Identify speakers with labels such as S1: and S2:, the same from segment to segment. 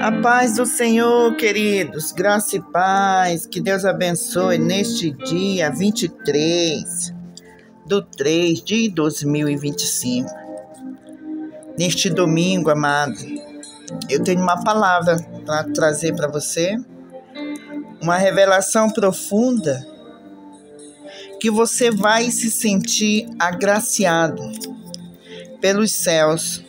S1: A paz do Senhor, queridos, graça e paz, que Deus abençoe neste dia 23/3/2025. Neste domingo, amado, eu tenho uma palavra para trazer para você, uma revelação profunda, que você vai se sentir agraciado pelos céus.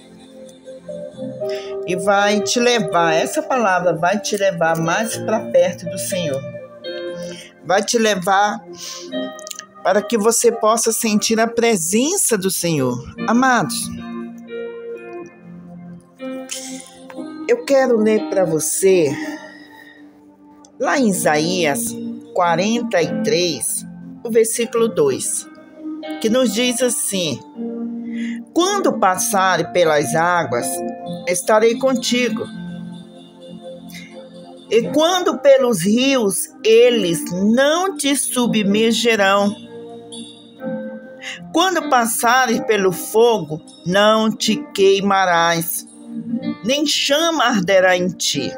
S1: E vai te levar, essa palavra vai te levar mais para perto do Senhor. Vai te levar para que você possa sentir a presença do Senhor. Amados, eu quero ler para você, lá em Isaías 43, o versículo 2, que nos diz assim: quando passar pelas águas, estarei contigo. E quando pelos rios, eles não te submergerão. Quando passares pelo fogo, não te queimarás, nem chama arderá em ti.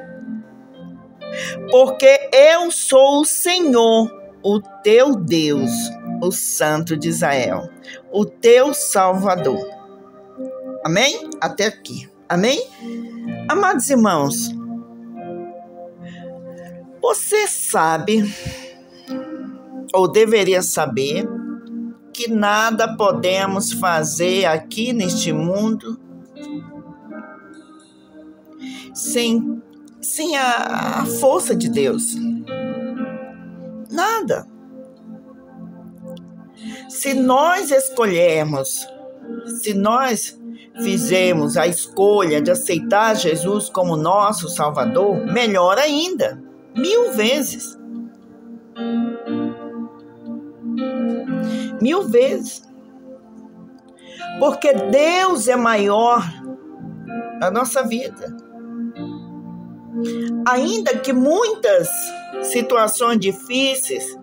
S1: Porque eu sou o Senhor, o teu Deus, o Santo de Israel, o teu Salvador. Amém? Até aqui. Amém? Amados irmãos, você sabe, ou deveria saber, que nada podemos fazer aqui neste mundo sem a força de Deus. Nada. Se nós escolhermos, se nós fizermos a escolha de aceitar Jesus como nosso Salvador, melhor ainda, 1000 vezes. 1000 vezes. Porque Deus é maior na nossa vida. Ainda que muitas situações difíceis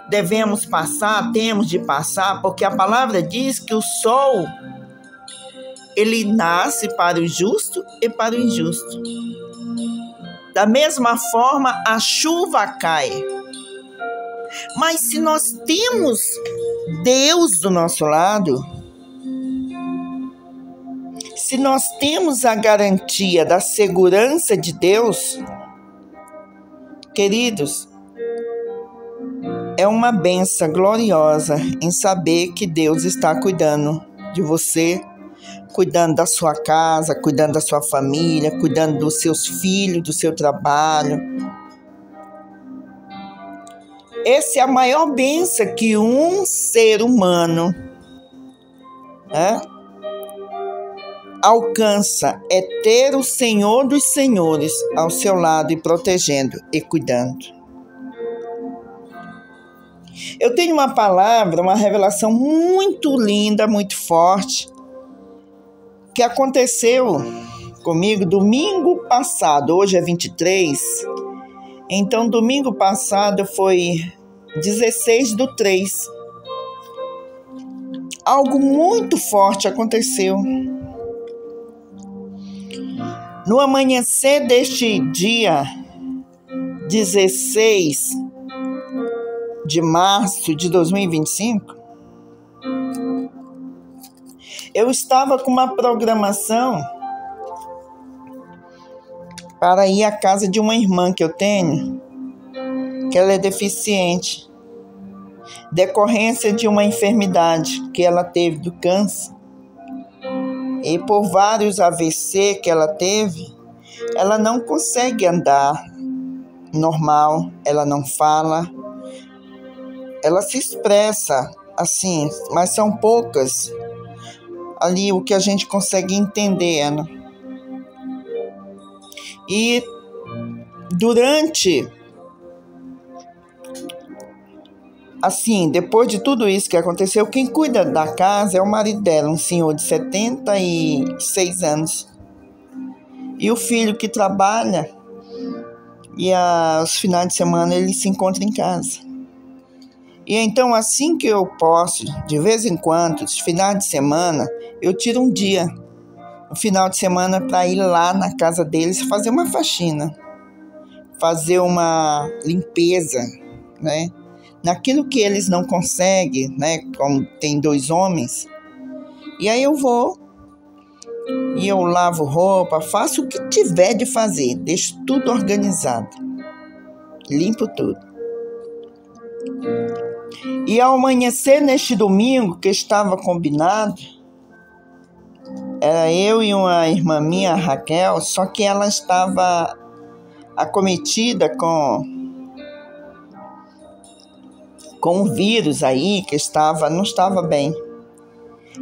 S1: devemos passar, temos de passar, porque a palavra diz que o sol, ele nasce para o justo e para o injusto. Da mesma forma, a chuva cai. Mas se nós temos Deus do nosso lado, se nós temos a garantia da segurança de Deus, queridos, é uma bênção gloriosa em saber que Deus está cuidando de você, cuidando da sua casa, cuidando da sua família, cuidando dos seus filhos, do seu trabalho. Essa é a maior bênção que um ser humano alcança, é ter o Senhor dos Senhores ao seu lado e protegendo e cuidando. Eu tenho uma palavra, uma revelação muito linda, muito forte, que aconteceu comigo domingo passado. Hoje é 23, então domingo passado foi 16/3. Algo muito forte aconteceu. No amanhecer deste dia 16 de março de 2025, eu estava com uma programação para ir à casa de uma irmã que eu tenho, que ela é deficiente, decorrência de uma enfermidade que ela teve do câncer. E por vários AVC que ela teve, ela não consegue andar normal, ela não fala, ela se expressa assim, mas são poucas ali o que a gente consegue entender, né? E durante, assim, depois de tudo isso que aconteceu, quem cuida da casa é o marido dela, um senhor de 76 anos. E o filho que trabalha, e aos finais de semana ele se encontra em casa. E então, assim que eu posso, de vez em quando, os finais de semana, eu tiro um dia no final de semana para ir lá na casa deles fazer uma faxina, fazer uma limpeza, né? Naquilo que eles não conseguem, né? Como tem 2 homens. E aí eu vou e eu lavo roupa, faço o que tiver de fazer, deixo tudo organizado, limpo tudo. E ao amanhecer neste domingo, que estava combinado, era eu e uma irmã minha, a Raquel, só que ela estava acometida com um vírus aí, que não estava bem.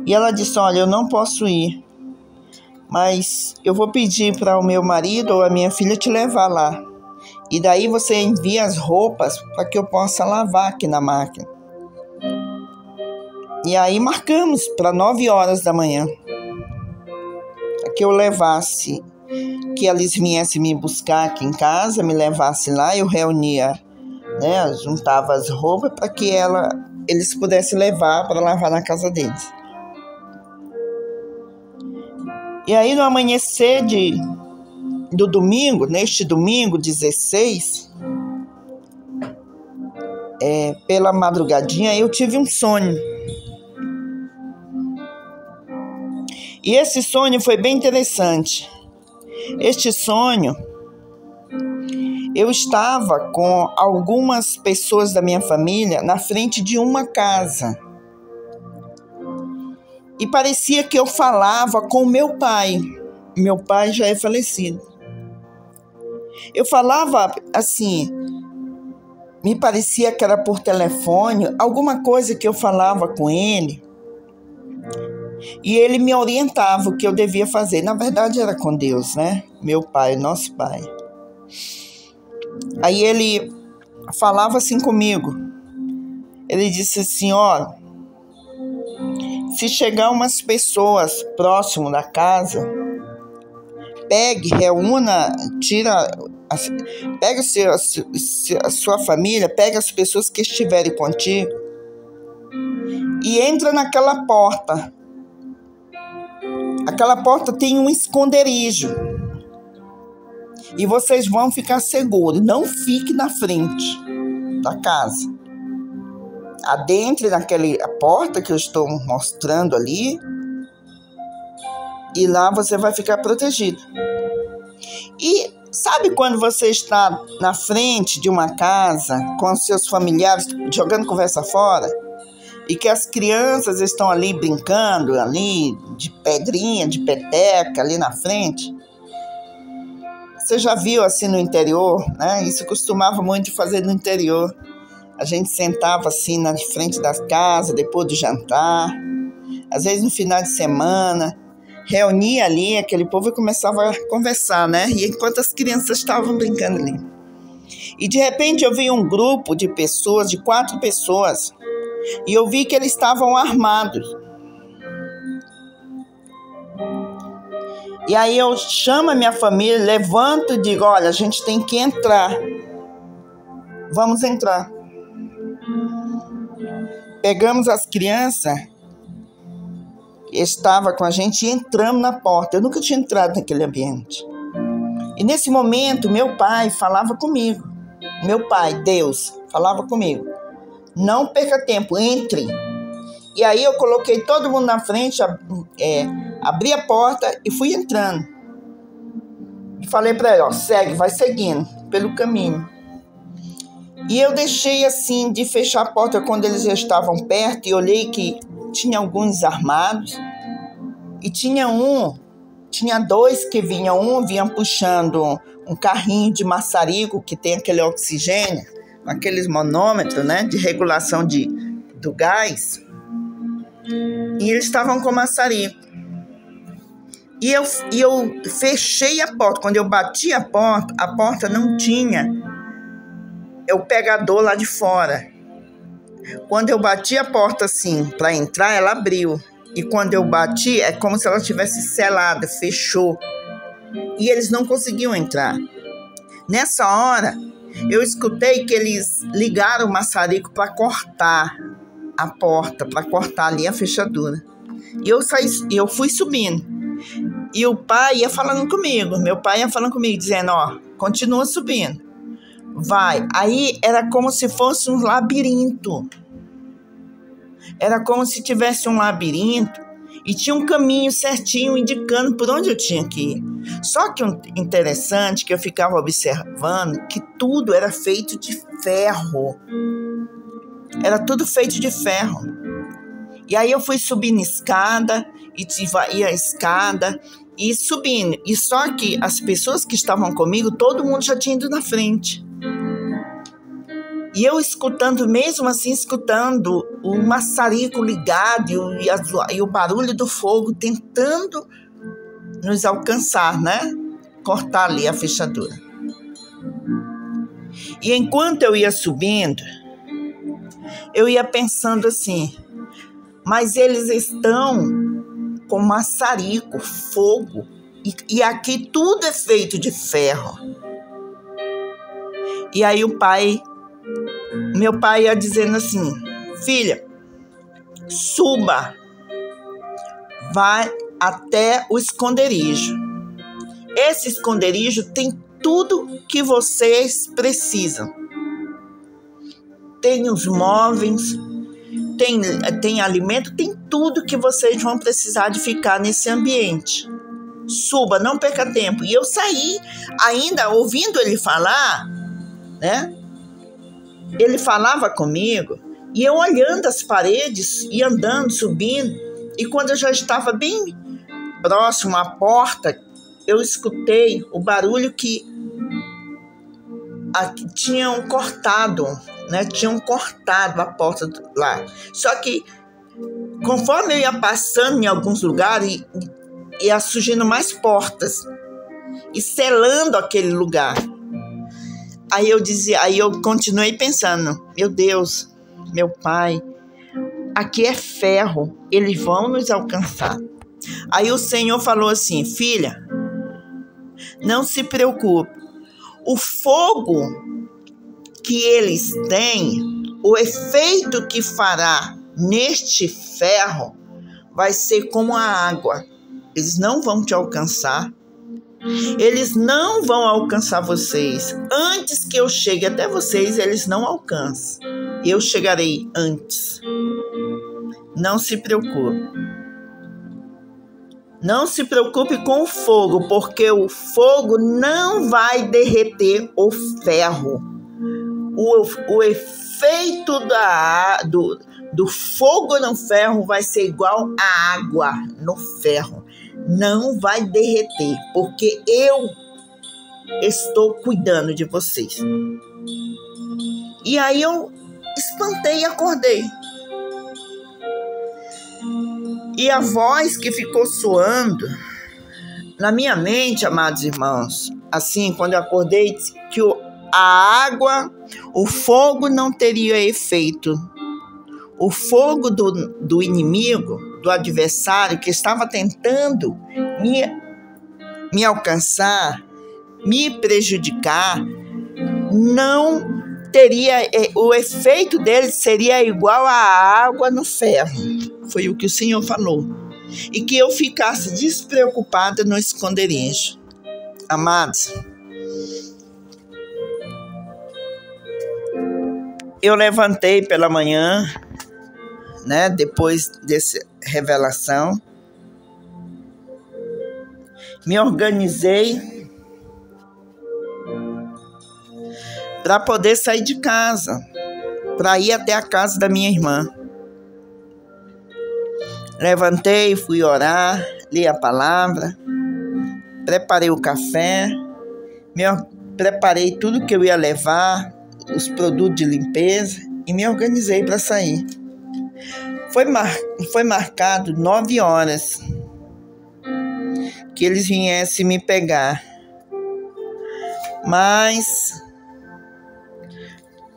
S1: E ela disse, olha, eu não posso ir, mas eu vou pedir para o meu marido ou a minha filha te levar lá. E daí você envia as roupas para que eu possa lavar aqui na máquina. E aí marcamos para 9 horas da manhã. Para que eu levasse, que eles viessem me buscar aqui em casa, me levasse lá, eu reunia, né, juntava as roupas para que eles pudessem levar para lavar na casa deles. E aí no amanhecer do domingo, neste domingo 16, pela madrugadinha, eu tive um sonho. E esse sonho foi bem interessante. Este sonho, eu estava com algumas pessoas da minha família na frente de uma casa. E parecia que eu falava com meu pai. Meu pai já é falecido. Eu falava assim, me parecia que era por telefone, alguma coisa que eu falava com ele. E ele me orientava o que eu devia fazer. Na verdade era com Deus, né? Meu pai, nosso pai. Aí ele falava assim comigo. Ele disse assim, ó, se chegar umas pessoas próximo da casa, reúna, pega a sua família, pega as pessoas que estiverem contigo e entra naquela porta. Aquela porta tem um esconderijo e vocês vão ficar seguros. Não fique na frente da casa. Adentre naquela porta que eu estou mostrando ali e lá você vai ficar protegido. E sabe quando você está na frente de uma casa com os seus familiares jogando conversa fora e que as crianças estão ali brincando ali de pedrinha, de peteca ali na frente? Você já viu assim no interior, né? Isso costumava muito fazer no interior. A gente sentava assim na frente das casas, depois do jantar, às vezes no final de semana, reunia ali aquele povo e começava a conversar, né? E enquanto as crianças estavam brincando ali. E de repente eu vi um grupo de pessoas, de 4 pessoas, e eu vi que eles estavam armados. E aí eu chamo a minha família, levanto e digo, olha, a gente tem que entrar. Vamos entrar. Pegamos as crianças que estavam com a gente e entramos na porta. Eu nunca tinha entrado naquele ambiente. E nesse momento, meu pai falava comigo. Meu pai, Deus, falava comigo. Não perca tempo, entre. E aí eu coloquei todo mundo na frente, abri a porta e fui entrando. E falei para ele, ó, segue, vai seguindo pelo caminho. E eu deixei assim de fechar a porta quando eles já estavam perto e olhei que tinha alguns armados. E tinha 2 que vinham puxando um carrinho de maçarico que tem aquele oxigênio, aqueles manômetros, né, de regulação do gás. E eles estavam com maçarico. E eu fechei a porta. Quando eu bati a porta não tinha o pegador lá de fora. Quando eu bati a porta assim para entrar, ela abriu. E quando eu bati, é como se ela tivesse selado, fechou. E eles não conseguiam entrar. Nessa hora, eu escutei que eles ligaram o maçarico para cortar a porta, para cortar ali a fechadura. E eu fui subindo. E o pai ia falando comigo, meu pai ia falando comigo, dizendo, ó, continua subindo, vai. Aí era como se fosse um labirinto. Era como se tivesse um labirinto e tinha um caminho certinho indicando por onde eu tinha que ir. Só que o interessante que eu ficava observando que tudo era feito de ferro. Era tudo feito de ferro. E aí eu fui subindo escada, ia a escada e subindo. E só que as pessoas que estavam comigo, todo mundo já tinha ido na frente. E eu escutando, mesmo assim, escutando o maçarico ligado e o barulho do fogo tentando nos alcançar, né? Cortar ali a fechadura. E enquanto eu ia subindo, eu ia pensando assim, mas eles estão com maçarico, fogo, e aqui tudo é feito de ferro. E aí meu pai ia dizendo assim, filha, suba, vai até o esconderijo. Esse esconderijo tem tudo que vocês precisam. Tem os móveis, tem alimento, tem tudo que vocês vão precisar de ficar nesse ambiente. Suba, não perca tempo. E eu saí ainda ouvindo ele falar, né? Ele falava comigo e eu olhando as paredes e andando, subindo. E quando eu já estava bem próximo à porta, eu escutei o barulho que tinham cortado, né? Tinham cortado a porta lá. Só que conforme eu ia passando em alguns lugares, ia surgindo mais portas e selando aquele lugar. Aí eu continuei pensando, meu Deus, meu pai, aqui é ferro, eles vão nos alcançar. Aí o Senhor falou assim, filha, não se preocupe, o fogo que eles têm, o efeito que fará neste ferro vai ser como a água. Eles não vão te alcançar. Eles não vão alcançar vocês. Antes que eu chegue até vocês, eles não alcançam. Eu chegarei antes. Não se preocupe. Não se preocupe com o fogo, porque o fogo não vai derreter o ferro. O efeito do fogo no ferro vai ser igual à água no ferro. Não vai derreter, porque eu estou cuidando de vocês. E aí eu espantei e acordei. E a voz que ficou soando na minha mente, amados irmãos, assim, quando eu acordei, que a água, o fogo não teria efeito. O fogo do inimigo, do adversário que estava tentando me alcançar, me prejudicar, não teria, o efeito dele seria igual à água no ferro. Foi o que o Senhor falou. E que eu ficasse despreocupada no esconderijo. Amados, eu levantei pela manhã, né, depois dessa revelação, me organizei para poder sair de casa, para ir até a casa da minha irmã. Levantei, fui orar, li a palavra, preparei o café, preparei tudo que eu ia levar, os produtos de limpeza, e me organizei para sair. Foi marcado 9 horas que eles viessem me pegar. Mas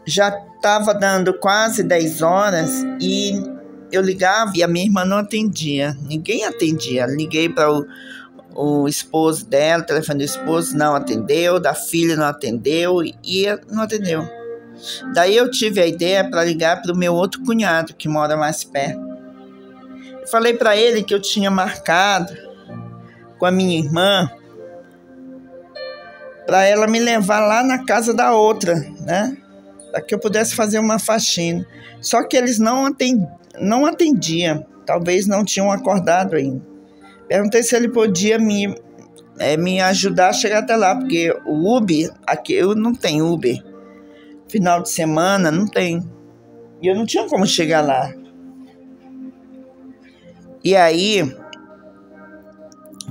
S1: já estava dando quase 10 horas e eu ligava e a minha irmã não atendia. Ninguém atendia. Liguei para o esposo dela, o telefone do esposo não atendeu, da filha não atendeu e não atendeu. Daí eu tive a ideia para ligar para o meu outro cunhado, que mora mais perto. Eu falei para ele que eu tinha marcado com a minha irmã para ela me levar lá na casa da outra, né? Para que eu pudesse fazer uma faxina. Só que eles não atendiam, talvez não tinham acordado ainda. Perguntei se ele podia me ajudar a chegar até lá, porque o Uber, aqui eu não tenho Uber. Final de semana não tem. E eu não tinha como chegar lá. E aí,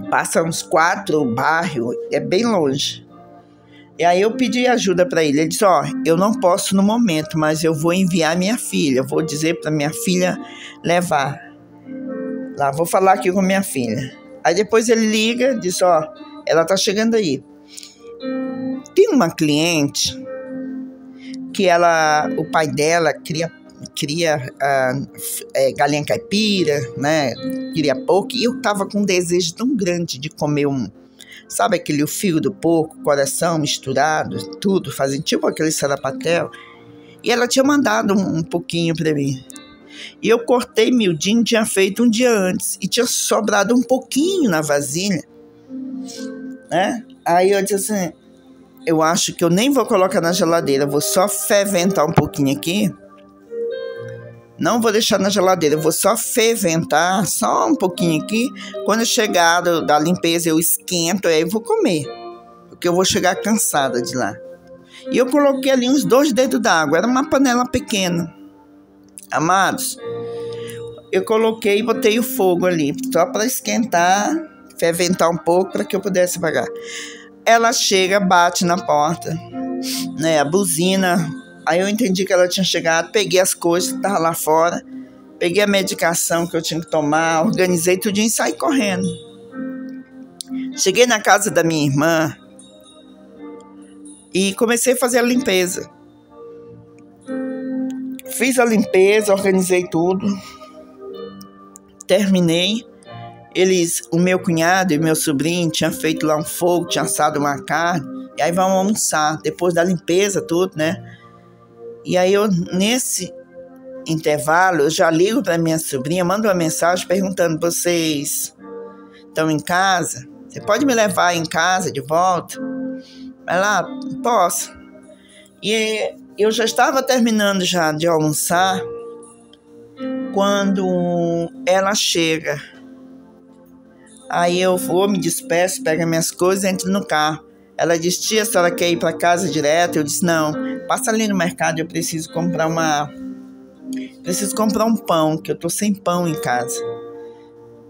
S1: passa uns 4 bairros, é bem longe. E aí eu pedi ajuda para ele. Ele disse, eu não posso no momento, mas eu vou enviar minha filha. Vou dizer para minha filha levar. Lá, vou falar aqui com minha filha. Aí depois ele liga, diz, ela tá chegando aí. Tem uma cliente que o pai dela cria galinha caipira, né? Queria porco. E eu tava com um desejo tão grande de comer sabe aquele fígado do porco, coração misturado, tudo, fazendo tipo aquele sarapatel. E ela tinha mandado um pouquinho para mim. E eu cortei miudinho, tinha feito um dia antes. E tinha sobrado um pouquinho na vasilha, né? Aí eu disse assim, eu acho que eu nem vou colocar na geladeira, vou só ferventar um pouquinho aqui. Não vou deixar na geladeira, eu vou só ferventar, só um pouquinho aqui. Quando eu chegar da limpeza, eu esquento, aí eu vou comer. Porque eu vou chegar cansada de lá. E eu coloquei ali uns 2 dedos d'água, era uma panela pequena. Amados, eu coloquei e botei o fogo ali, só para esquentar, ferventar um pouco, para que eu pudesse apagar. Ela chega, bate na porta, né, a buzina. Aí eu entendi que ela tinha chegado, peguei as coisas que estavam lá fora, peguei a medicação que eu tinha que tomar, organizei tudinho e saí correndo. Cheguei na casa da minha irmã e comecei a fazer a limpeza. Fiz a limpeza, organizei tudo, terminei. O meu cunhado e meu sobrinho tinham feito lá um fogo, tinham assado uma carne, e aí vamos almoçar, depois da limpeza, tudo, né? E aí nesse intervalo, eu já ligo para minha sobrinha, mando uma mensagem perguntando, vocês estão em casa? Você pode me levar em casa de volta? Ela, posso. E eu já estava terminando já de almoçar, quando ela chega. Aí eu vou, me despeço, pego minhas coisas e entro no carro. Ela disse, tia, a senhora quer ir para casa direto? Eu disse, não, passa ali no mercado, eu preciso comprar um pão, que eu tô sem pão em casa.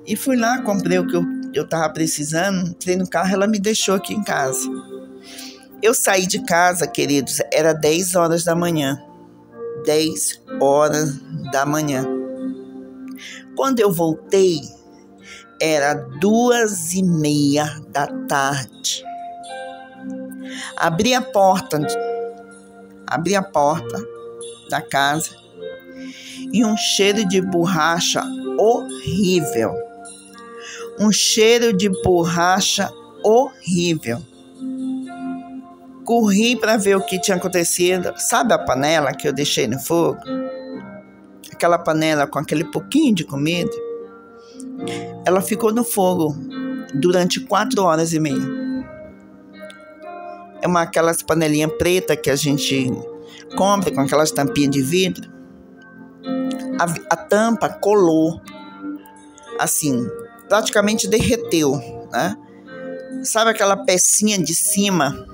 S1: E fui lá, comprei o que eu tava precisando, entrei no carro, ela me deixou aqui em casa. Eu saí de casa, queridos, era 10 horas da manhã. 10 horas da manhã. Quando eu voltei, era 2:30 da tarde. Abri a porta da casa e um cheiro de borracha horrível. Um cheiro de borracha horrível. Corri para ver o que tinha acontecido. Sabe a panela que eu deixei no fogo? Aquela panela com aquele pouquinho de comida. Ela ficou no fogo durante 4h30. É aquelas panelinhas pretas que a gente compra com aquelas tampinhas de vidro. A tampa colou, assim, praticamente derreteu, né? Sabe aquela pecinha de cima?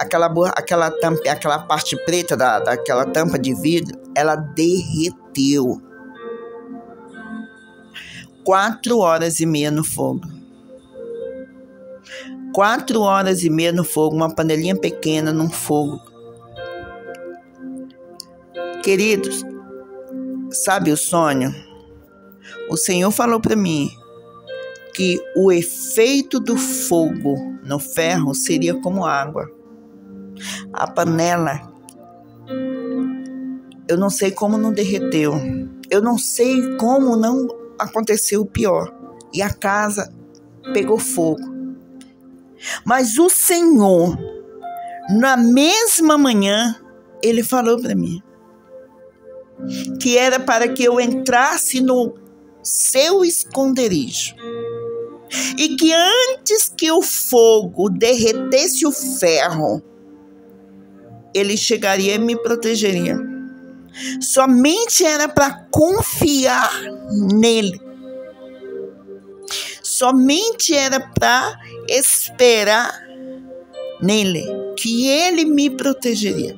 S1: Aquela parte preta daquela tampa de vidro, ela derreteu. 4h30 no fogo. 4h30 no fogo, uma panelinha pequena num fogo. Queridos, sabe o sonho? O Senhor falou para mim que o efeito do fogo no ferro seria como água. A panela, eu não sei como não derreteu. Eu não sei como não aconteceu o pior. E a casa pegou fogo. Mas o Senhor, na mesma manhã, Ele falou para mim que era para que eu entrasse no seu esconderijo. e que antes que o fogo derretesse o ferro, ele chegaria e me protegeria. Somente era para confiar nele. Somente era para esperar nele, que ele me protegeria.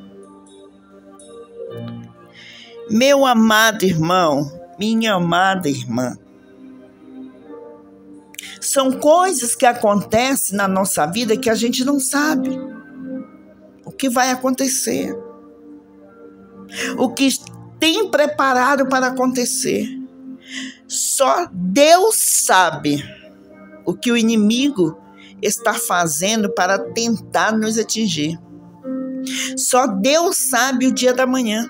S1: Meu amado irmão, minha amada irmã, são coisas que acontecem na nossa vida que a gente não sabe o que vai acontecer, o que tem preparado para acontecer. Só Deus sabe o que o inimigo está fazendo para tentar nos atingir. Só Deus sabe o dia da manhã.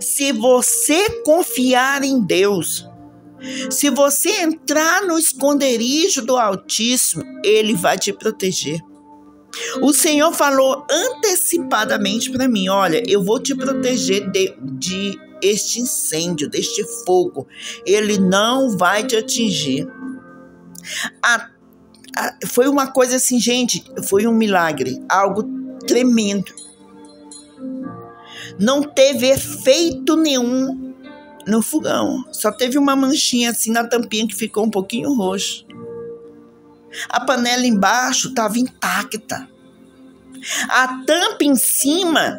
S1: Se você confiar em Deus, se você entrar no esconderijo do Altíssimo, Ele vai te proteger. O Senhor falou antecipadamente para mim: olha, eu vou te proteger de este incêndio, deste fogo. Ele não vai te atingir. Foi uma coisa assim, gente, foi um milagre, algo tremendo. Não teve efeito nenhum no fogão. Só teve uma manchinha assim na tampinha que ficou um pouquinho roxo. A panela embaixo estava intacta. A tampa em cima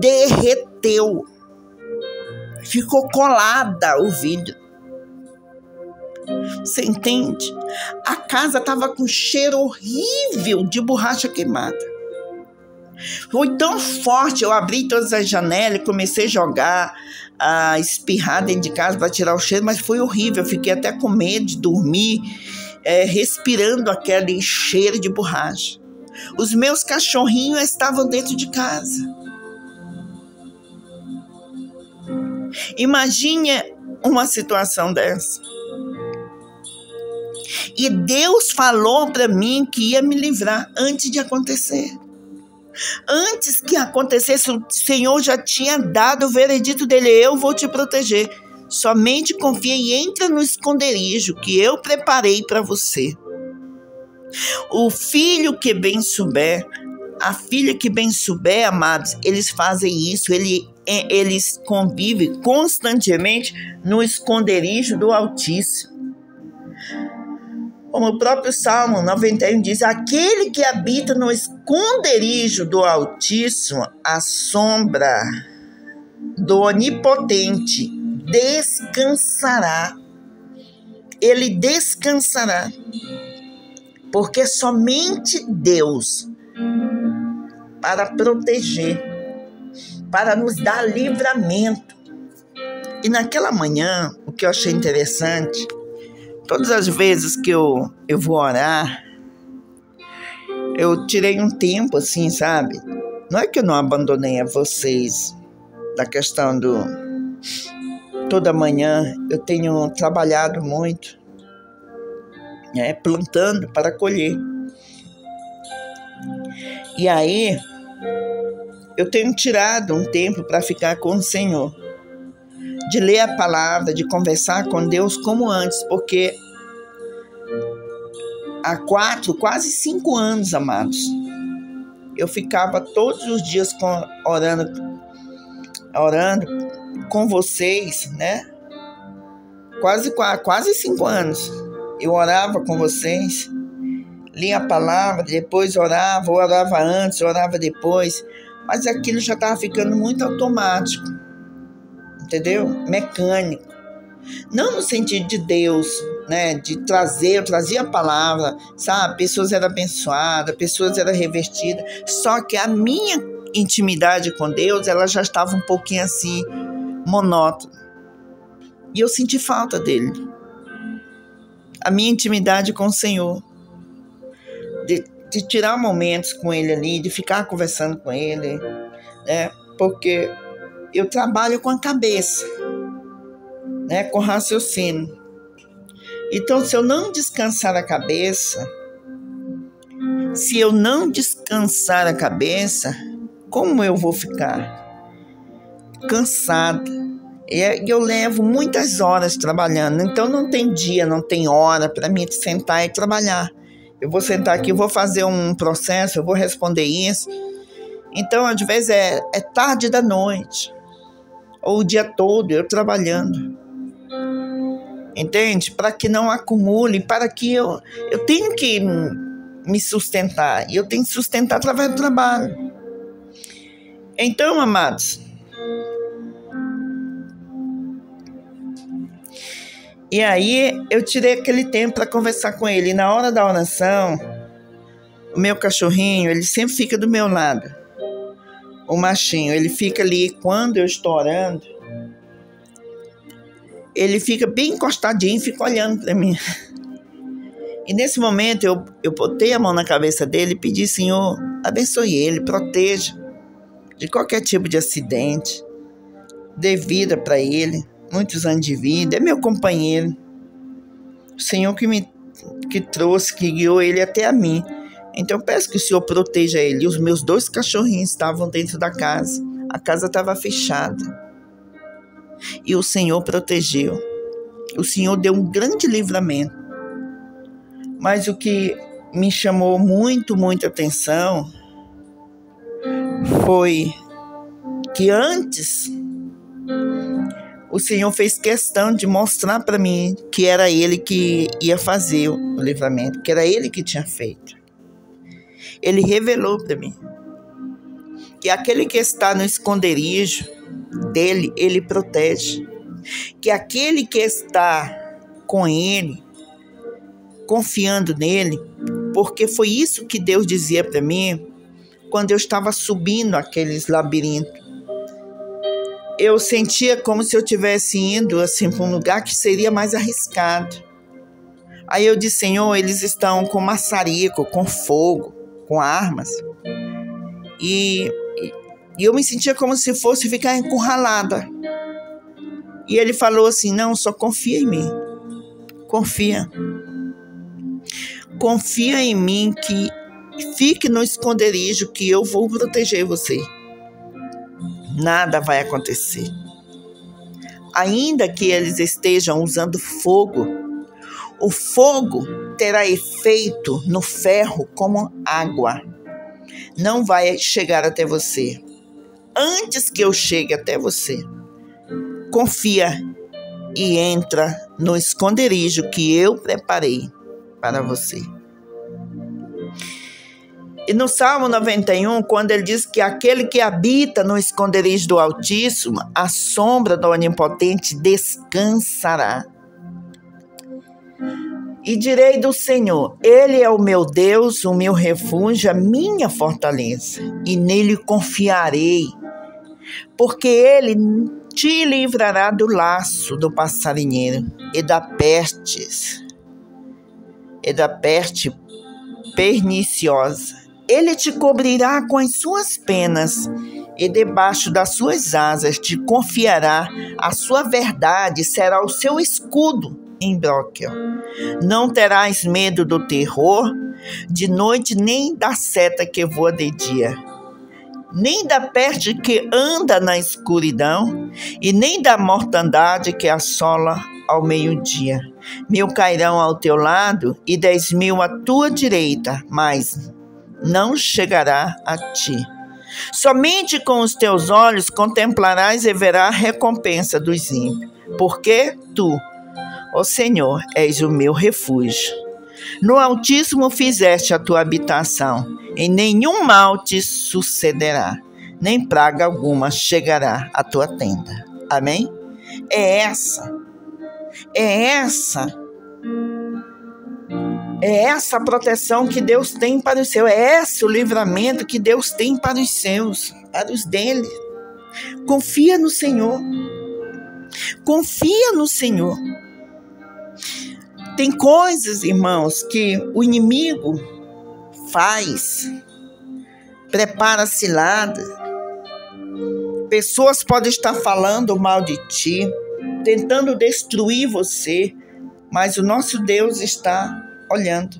S1: derreteu. Ficou colada o vidro. Você entende? A casa estava com cheiro horrível de borracha queimada. Foi tão forte, eu abri todas as janelas e comecei a jogar, a espirrar dentro de casa para tirar o cheiro, mas foi horrível. Eu fiquei até com medo de dormir, respirando aquele cheiro de borracha. Os meus cachorrinhos estavam dentro de casa. Imagine uma situação dessa. E Deus falou para mim que ia me livrar antes de acontecer. Antes que acontecesse, o Senhor já tinha dado o veredito dele: eu vou te proteger. Somente confia e entra no esconderijo que eu preparei para você. O filho que bem souber, a filha que bem souber, amados, eles fazem isso, eles convivem constantemente no esconderijo do Altíssimo. Como o próprio Salmo 91 diz: aquele que habita no esconderijo do Altíssimo, à sombra do Onipotente, descansará. Ele descansará. Porque somente Deus, para proteger, para nos dar livramento. E naquela manhã, o que eu achei interessante, todas as vezes que eu vou orar, eu tirei um tempo assim, sabe? Não é que eu não abandonei a vocês, da questão do... Toda manhã eu tenho trabalhado muito, plantando para colher. E aí, eu tenho tirado um tempo para ficar com o Senhor, de ler a palavra, de conversar com Deus como antes, porque há quase 5 anos, amados, eu ficava todos os dias orando com vocês, né? Quase 5 anos. Eu orava com vocês, lia a palavra, depois orava antes, orava depois, mas aquilo já estava ficando muito automático, entendeu? Mecânico. Não no sentido de Deus, né? De eu trazia a palavra, sabe? Pessoas eram abençoadas, pessoas eram revestidas, só que a minha intimidade com Deus, ela já estava um pouquinho assim, monótona. E eu senti falta dele. A minha intimidade com o Senhor, de tirar momentos com ele ali, de ficar conversando com ele, né? Porque eu trabalho com a cabeça, né? Com raciocínio. Então, se eu não descansar a cabeça, como eu vou ficar? Cansada. E eu levo muitas horas trabalhando, então não tem dia, não tem hora para mim sentar e trabalhar. Eu vou sentar aqui, vou fazer um processo, eu vou responder isso. Então, às vezes, é tarde da noite, ou o dia todo eu trabalhando. Entende? Para que não acumule, para que eu tenho que me sustentar, e eu tenho que sustentar através do trabalho. Então, amados, e aí eu tirei aquele tempo para conversar com ele. E na hora da oração, o meu cachorrinho, ele sempre fica do meu lado. O machinho, ele fica ali quando eu estou orando. Ele fica bem encostadinho e fica olhando para mim. E nesse momento eu botei a mão na cabeça dele e pedi: Senhor, abençoe ele, proteja de qualquer tipo de acidente, dê vida para ele, muitos anos de vida, é meu companheiro. O Senhor que trouxe, que guiou ele até a mim. Então eu peço que o Senhor proteja ele. E os meus 2 cachorrinhos estavam dentro da casa. A casa estava fechada. E o Senhor protegeu. O Senhor deu um grande livramento. Mas o que me chamou muita atenção foi que antes o Senhor fez questão de mostrar para mim que era Ele que ia fazer o livramento, que era Ele que tinha feito. Ele revelou para mim que aquele que está no esconderijo dele, Ele protege. Que aquele que está com Ele, confiando nele, porque foi isso que Deus dizia para mim quando eu estava subindo aqueles labirintos. Eu sentia como se eu estivesse indo assim para um lugar que seria mais arriscado. Aí eu disse: Senhor, eles estão com maçarico, com fogo, com armas. E eu me sentia como se fosse ficar encurralada. E ele falou assim: não, só confia em mim. Confia. Confia em mim, que fique no esconderijo, que eu vou proteger você. Nada vai acontecer. Ainda que eles estejam usando fogo, o fogo terá efeito no ferro como água. Não vai chegar até você. Antes que eu chegue até você, confia e entra no esconderijo que eu preparei para você. E no Salmo 91, quando ele diz que aquele que habita no esconderijo do Altíssimo, a sombra do Onipotente descansará. E direi do Senhor: Ele é o meu Deus, o meu refúgio, a minha fortaleza, e nele confiarei, porque ele te livrará do laço do passarinheiro e da peste perniciosa. Ele te cobrirá com as suas penas, e debaixo das suas asas te confiará. A sua verdade será o seu escudo em broquel. Não terás medo do terror de noite, nem da seta que voa de dia, nem da peste que anda na escuridão, e nem da mortandade que assola ao meio-dia. 1.000 cairão ao teu lado e 10.000 à tua direita, mas não chegará a ti. Somente com os teus olhos contemplarás e verás a recompensa dos ímpios, porque tu, ó Senhor, és o meu refúgio. No Altíssimo fizeste a tua habitação, e nenhum mal te sucederá, nem praga alguma chegará à tua tenda. Amém? É essa a proteção que Deus tem para os seus. É esse o livramento que Deus tem para os seus, para os dele. Confia no Senhor. Confia no Senhor. Tem coisas, irmãos, que o inimigo faz, prepara cilada. Pessoas podem estar falando mal de ti, tentando destruir você, mas o nosso Deus está olhando.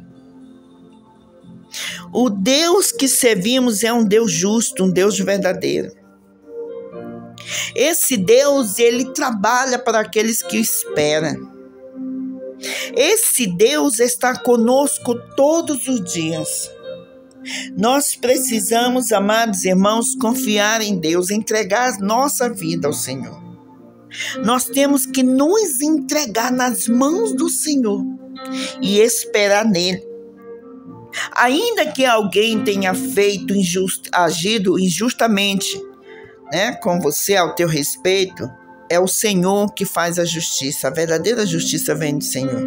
S1: O Deus que servimos é um Deus justo, um Deus verdadeiro. Esse Deus, ele trabalha para aqueles que o esperam. Esse Deus está conosco todos os dias. Nós precisamos, amados irmãos, confiar em Deus, entregar nossa vida ao Senhor. Nós temos que nos entregar nas mãos do Senhor e esperar nele. Ainda que alguém tenha feito agido injustamente, com você ao teu respeito, é o Senhor que faz a justiça. A verdadeira justiça vem do Senhor.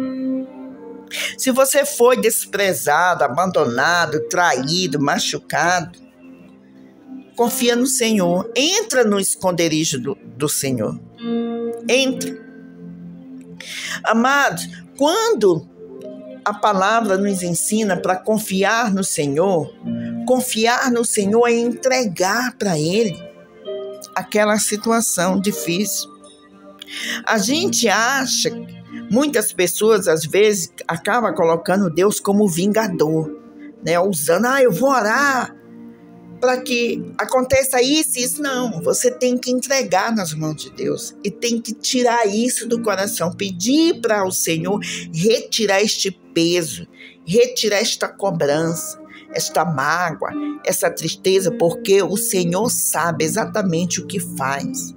S1: Se você foi desprezado, abandonado, traído, machucado, confia no Senhor. Entra no esconderijo do Senhor. Entra. Amados, quando a palavra nos ensina para confiar no Senhor é entregar para Ele aquela situação difícil. A gente acha, muitas pessoas às vezes acabam colocando Deus como vingador, usando, eu vou orar para que aconteça isso e isso. Não, você tem que entregar nas mãos de Deus e tem que tirar isso do coração, pedir para o Senhor retirar este peso, retirar esta cobrança, esta mágoa, essa tristeza, porque o Senhor sabe exatamente o que faz.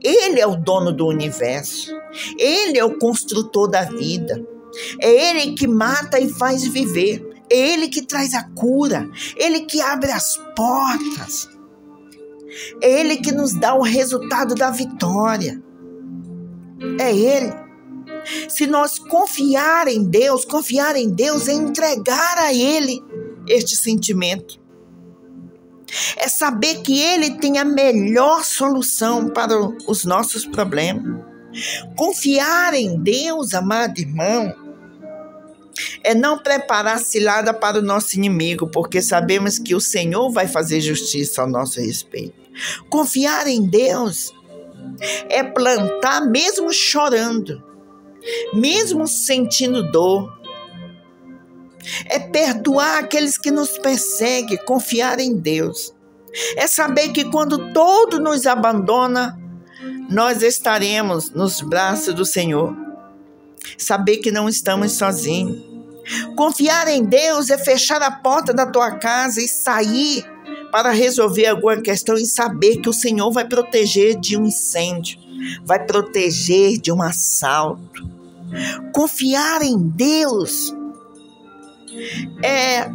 S1: Ele é o dono do universo, Ele é o construtor da vida, é Ele que mata e faz viver, é Ele que traz a cura, Ele que abre as portas, é Ele que nos dá o resultado da vitória, é Ele. Se nós confiar em Deus é entregar a Ele este sentimento. É saber que Ele tem a melhor solução para os nossos problemas. Confiar em Deus, amado irmão, é não preparar cilada para o nosso inimigo, porque sabemos que o Senhor vai fazer justiça ao nosso respeito. Confiar em Deus é plantar mesmo chorando, mesmo sentindo dor. É perdoar aqueles que nos perseguem, confiar em Deus. É saber que quando todo nos abandona, nós estaremos nos braços do Senhor. Saber que não estamos sozinhos. Confiar em Deus é fechar a porta da tua casa e sair para resolver alguma questão e saber que o Senhor vai proteger de um incêndio, vai proteger de um assalto. Confiar em Deus é,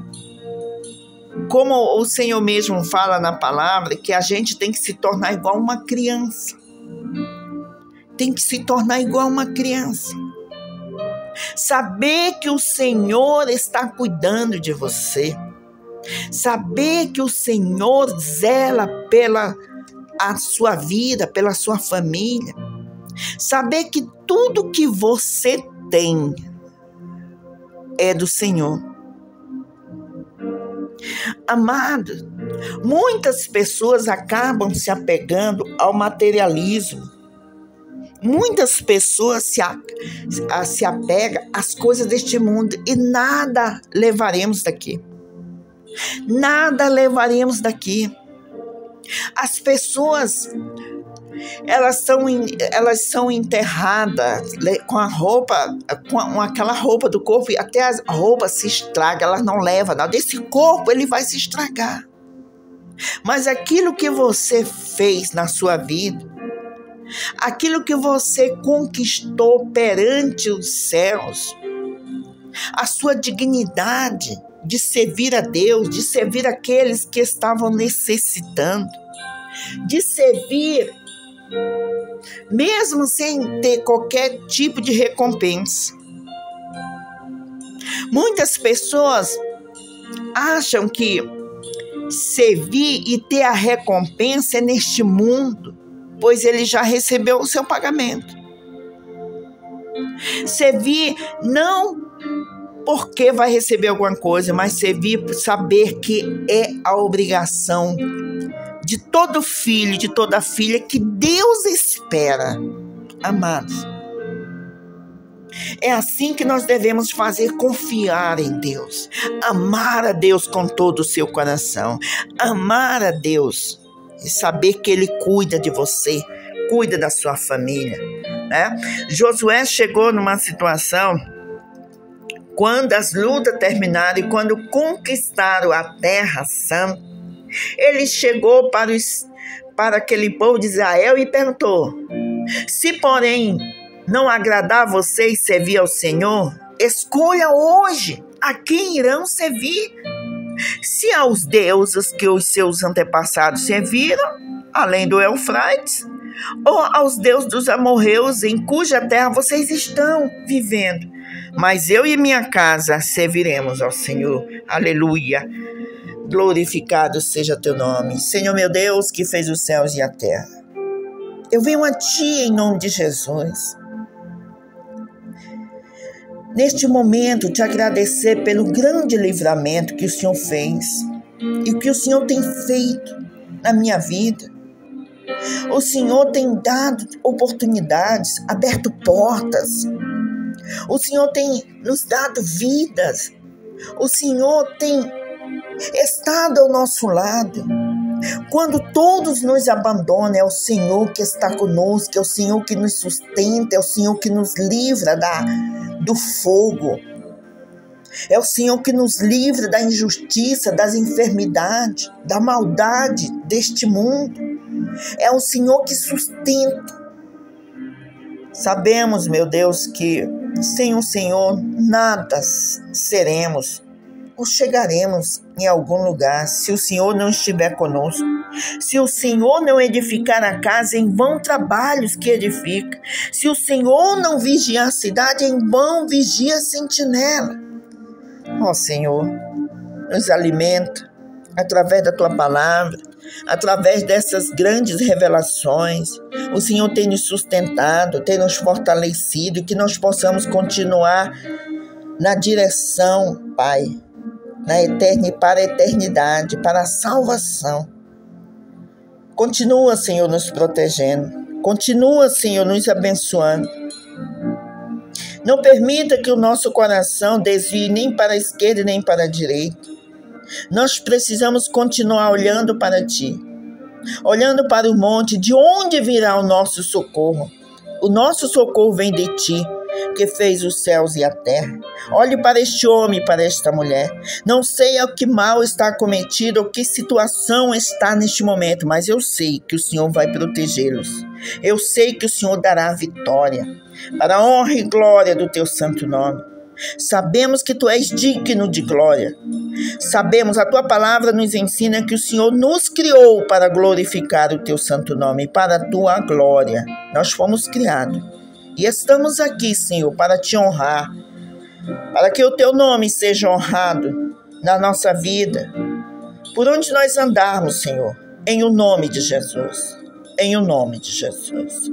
S1: como o Senhor mesmo fala na palavra, que a gente tem que se tornar igual uma criança. Tem que se tornar igual uma criança. Saber que o Senhor está cuidando de você. Saber que o Senhor zela pela a sua vida, pela sua família. Saber que tudo que você tem é do Senhor. Amado, muitas pessoas acabam se apegando ao materialismo. Muitas pessoas se apegam às coisas deste mundo e nada levaremos daqui. Nada levaremos daqui. As pessoas, elas são enterradas com a roupa, com aquela roupa do corpo, e até a roupa se estraga, elas não levam nada. Esse corpo, ele vai se estragar. Mas aquilo que você fez na sua vida, aquilo que você conquistou perante os céus, a sua dignidade de servir a Deus, de servir aqueles que estavam necessitando, de servir mesmo sem ter qualquer tipo de recompensa. Muitas pessoas acham que servir e ter a recompensa é neste mundo, pois ele já recebeu o seu pagamento. Servir não porque vai receber alguma coisa, mas servir por saber que é a obrigação de todo filho, de toda filha que Deus espera. Amados, é assim que nós devemos fazer, confiar em Deus, amar a Deus com todo o seu coração, amar a Deus e saber que Ele cuida de você cuida da sua família, né? Josué chegou numa situação, quando as lutas terminaram e quando conquistaram a terra santa, ele chegou para aquele povo de Israel e perguntou: se porém não agradar a vocês servir ao Senhor, escolha hoje a quem irão servir. Se aos deuses que os seus antepassados serviram, além do Eufrates, ou aos deuses dos amorreus em cuja terra vocês estão vivendo. Mas eu e minha casa serviremos ao Senhor. Aleluia. Glorificado seja teu nome. Senhor meu Deus, que fez os céus e a terra. Eu venho a ti em nome de Jesus. Neste momento, te agradecer pelo grande livramento que o Senhor fez e que o Senhor tem feito na minha vida. O Senhor tem dado oportunidades, aberto portas. O Senhor tem nos dado vidas. O Senhor tem estado ao nosso lado. Quando todos nos abandonam, é o Senhor que está conosco, é o Senhor que nos sustenta, é o Senhor que nos livra do fogo. É o Senhor que nos livra da injustiça, das enfermidades, da maldade deste mundo. É o Senhor que sustenta. Sabemos, meu Deus, que sem o Senhor nada seremos ou chegaremos em algum lugar se o Senhor não estiver conosco. Se o Senhor não edificar a casa, em vão trabalhos que edifica. Se o Senhor não vigiar a cidade, em vão vigia a sentinela. Ó Senhor, nos alimenta através da Tua palavra, através dessas grandes revelações. O Senhor tem nos sustentado, tem nos fortalecido, que nós possamos continuar na direção, Pai, para a eternidade, para a salvação. Continua, Senhor, nos protegendo. Continua, Senhor, nos abençoando. Não permita que o nosso coração desvie nem para a esquerda nem para a direita. Nós precisamos continuar olhando para Ti, olhando para o monte, de onde virá o nosso socorro. O nosso socorro vem de Ti, que fez os céus e a terra. Olhe para este homem, para esta mulher. Não sei a que mal está cometido ou que situação está neste momento, mas eu sei que o Senhor vai protegê-los. Eu sei que o Senhor dará a vitória, para a honra e glória do Teu santo nome. Sabemos que Tu és digno de glória. Sabemos, a Tua palavra nos ensina que o Senhor nos criou para glorificar o Teu santo nome, para a Tua glória. Nós fomos criados e estamos aqui, Senhor, para Te honrar, para que o Teu nome seja honrado na nossa vida, por onde nós andarmos, Senhor, em o nome de Jesus, em o nome de Jesus.